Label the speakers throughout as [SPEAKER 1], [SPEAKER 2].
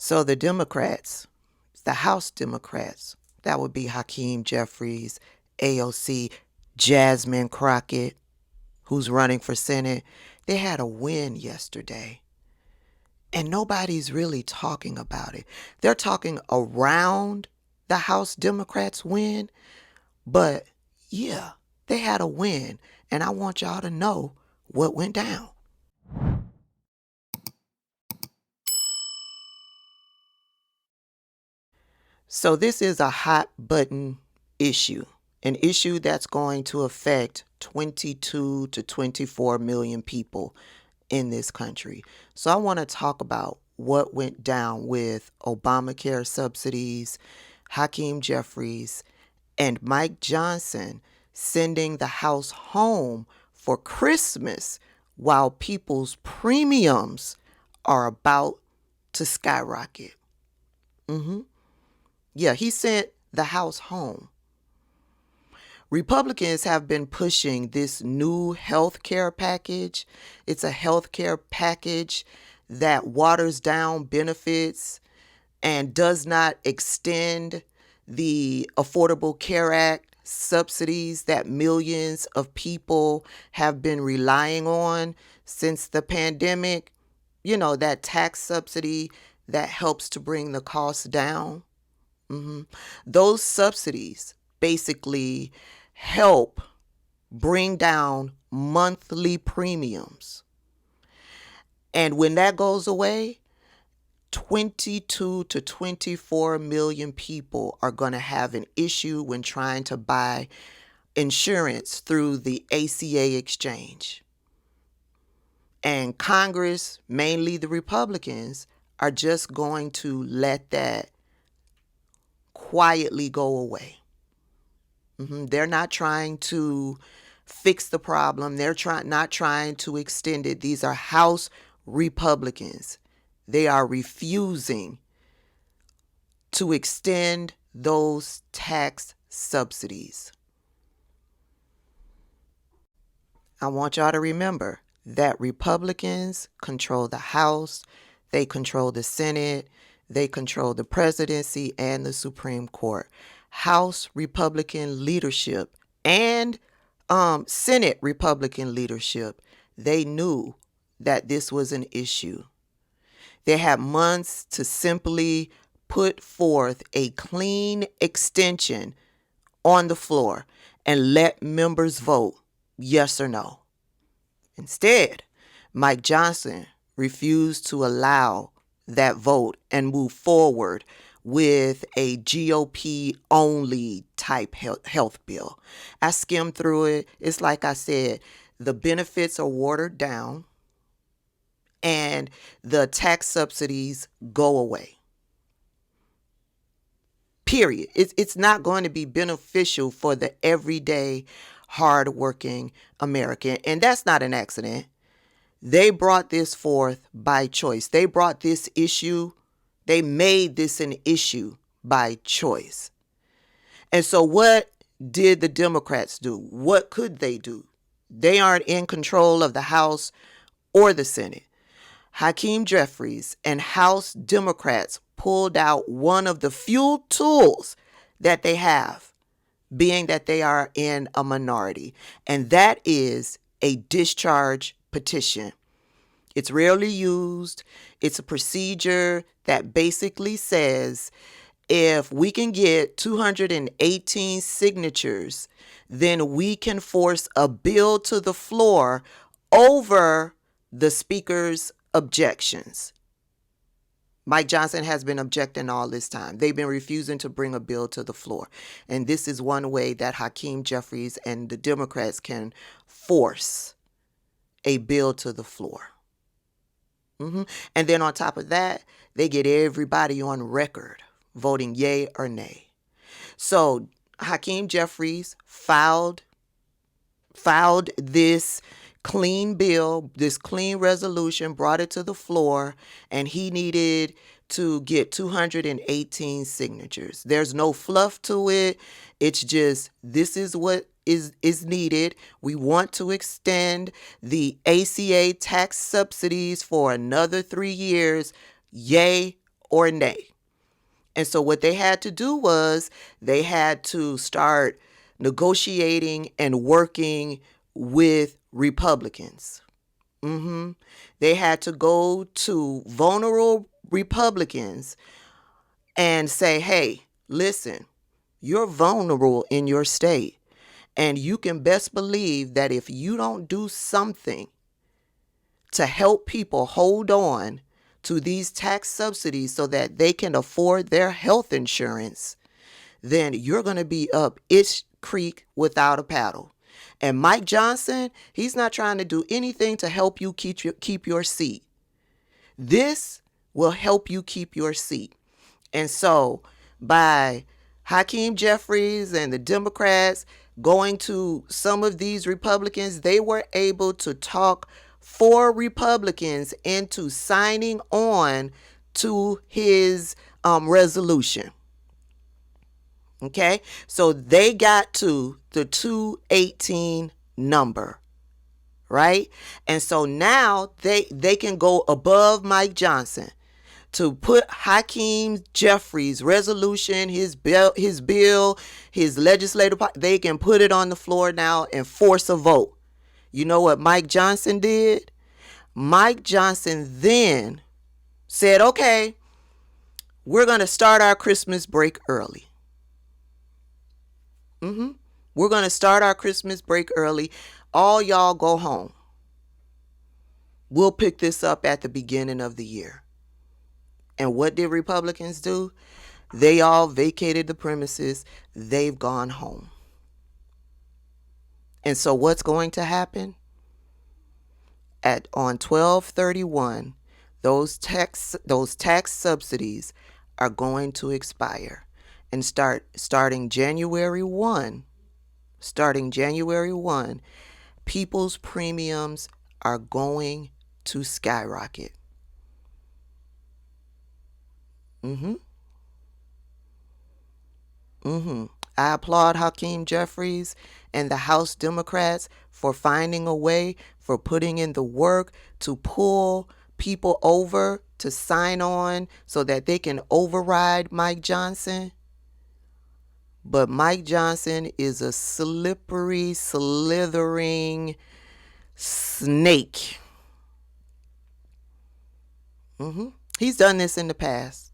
[SPEAKER 1] So the Democrats, the House Democrats, that would be Hakeem Jeffries, AOC, Jasmine Crockett, who's running for Senate, they had a win yesterday. And nobody's really talking about it. They're talking around the House Democrats' win, but yeah, they had a win. And I want y'all to know what went down. So this is a hot button issue, an issue that's going to affect 22 to 24 million people in this country. So I want to talk about what went down with Obamacare subsidies, Hakeem Jeffries, and Mike Johnson sending the House home for Christmas while people's premiums are about to skyrocket. Yeah, he sent the House home. Republicans have been pushing this new health care package. It's a health care package that waters down benefits and does not extend the Affordable Care Act subsidies that millions of people have been relying on since the pandemic. You know, that tax subsidy that helps to bring the costs down. Those subsidies basically help bring down monthly premiums. And when that goes away, 22 to 24 million people are going to have an issue when trying to buy insurance through the ACA exchange. And Congress, mainly the Republicans, are just going to let that quietly go away. They're not trying to fix the problem. They're not trying to extend it. These are House Republicans. They are refusing to extend those tax subsidies. I want y'all to remember that Republicans control the House, they control the Senate, they control the presidency and the Supreme Court. House Republican leadership and Senate Republican leadership, they knew that this was an issue. They had months to simply put forth a clean extension on the floor and let members vote yes or no. Instead, Mike Johnson refused to allow that vote and move forward with a GOP only type health bill. I skimmed through it. It's like I said, the benefits are watered down and the tax subsidies go away. Period. It's not going to be beneficial for the everyday hardworking American. And that's not an accident. They brought this forth by choice. They brought this issue, they made this an issue by choice. And so what did the Democrats do? What could they do? They aren't in control of the House or the Senate. Hakeem Jeffries and House Democrats pulled out one of the few tools that they have, being that they are in a minority, and that is a discharge petition. It's rarely used. It's a procedure that basically says if we can get 218 signatures, then we can force a bill to the floor over the speaker's objections. Mike Johnson has been objecting all this time. They've been refusing to bring a bill to the floor. And this is one way that Hakeem Jeffries and the Democrats can force a bill to the floor. And then on top of that, they get everybody on record voting yay or nay. So Hakeem Jeffries filed this clean bill, this clean resolution, brought it to the floor, and he needed to get 218 signatures. There's no fluff to it. It's just, this is what is needed. We want to extend the ACA tax subsidies for another 3 years, yay or nay. And so what they had to do was they had to start negotiating and working with Republicans. They had to go to vulnerable Republicans and say, hey, listen, you're vulnerable in your state. And you can best believe that if you don't do something to help people hold on to these tax subsidies so that they can afford their health insurance, then you're going to be up its creek without a paddle. And Mike Johnson, he's not trying to do anything to help you keep your seat. This will help you keep your seat. And so by Hakeem Jeffries and the Democrats going to some of these Republicans, they were able to talk 4 Republicans into signing on to his resolution. Okay, so they got to the 218 number, right? And so now they can go above Mike Johnson to put Hakeem Jeffries' resolution, his bill, his legislative, they can put it on the floor now and force a vote. You know what Mike Johnson did? Mike Johnson then said, okay, we're going to start our Christmas break early. We're going to start our Christmas break early. All y'all go home. We'll pick this up at the beginning of the year. And what did Republicans do? They all vacated the premises. They've gone home. And so what's going to happen? On 12/31, those tax subsidies are going to expire. And starting January 1, people's premiums are going to skyrocket. I applaud Hakeem Jeffries and the House Democrats for finding a way, for putting in the work to pull people over to sign on so that they can override Mike Johnson. But Mike Johnson is a slippery, slithering snake. He's done this in the past.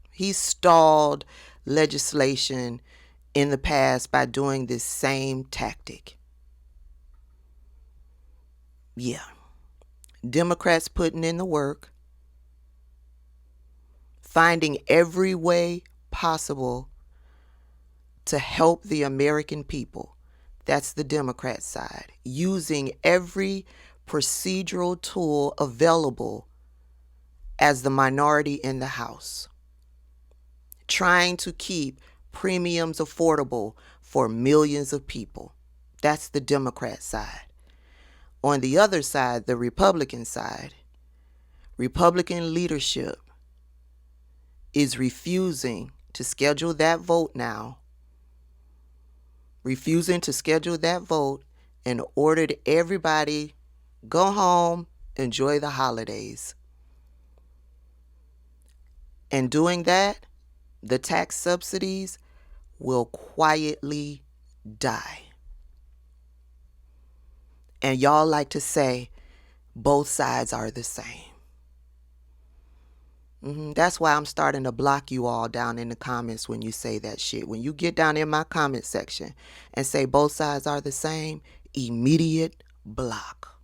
[SPEAKER 1] He's stalled legislation in the past by doing this same tactic. Yeah. Democrats putting in the work, finding every way possible to help the American people. That's the Democrat side. Using every procedural tool available as the minority in the House. Trying to keep premiums affordable for millions of people. That's the Democrat side. On the other side, the Republican side, Republican leadership is refusing to schedule that vote now. Refusing to schedule that vote and ordered everybody go home, enjoy the holidays. And doing that, the tax subsidies will quietly die. And y'all like to say both sides are the same. That's why I'm starting to block you all down in the comments when you say that shit. When you get down in my comment section and say both sides are the same, immediate block.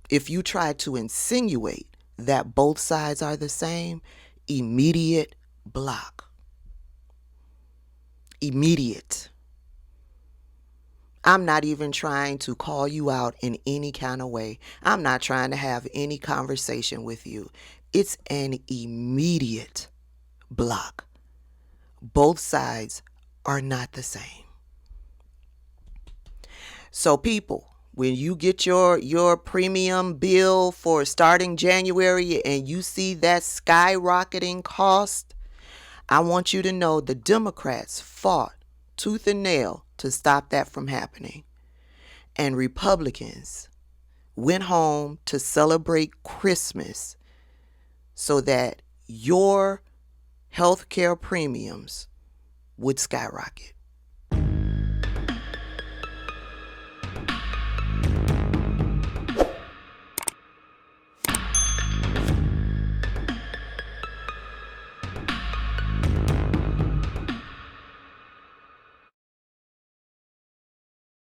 [SPEAKER 1] If you try to insinuate that both sides are the same, immediate block. Immediate. I'm not even trying to call you out in any kind of way. I'm not trying to have any conversation with you. It's an immediate block. Both sides are not the same. So people, when you get your premium bill for starting January and you see that skyrocketing cost, I want you to know the Democrats fought tooth and nail to stop that from happening. And Republicans went home to celebrate Christmas so that your healthcare premiums would skyrocket.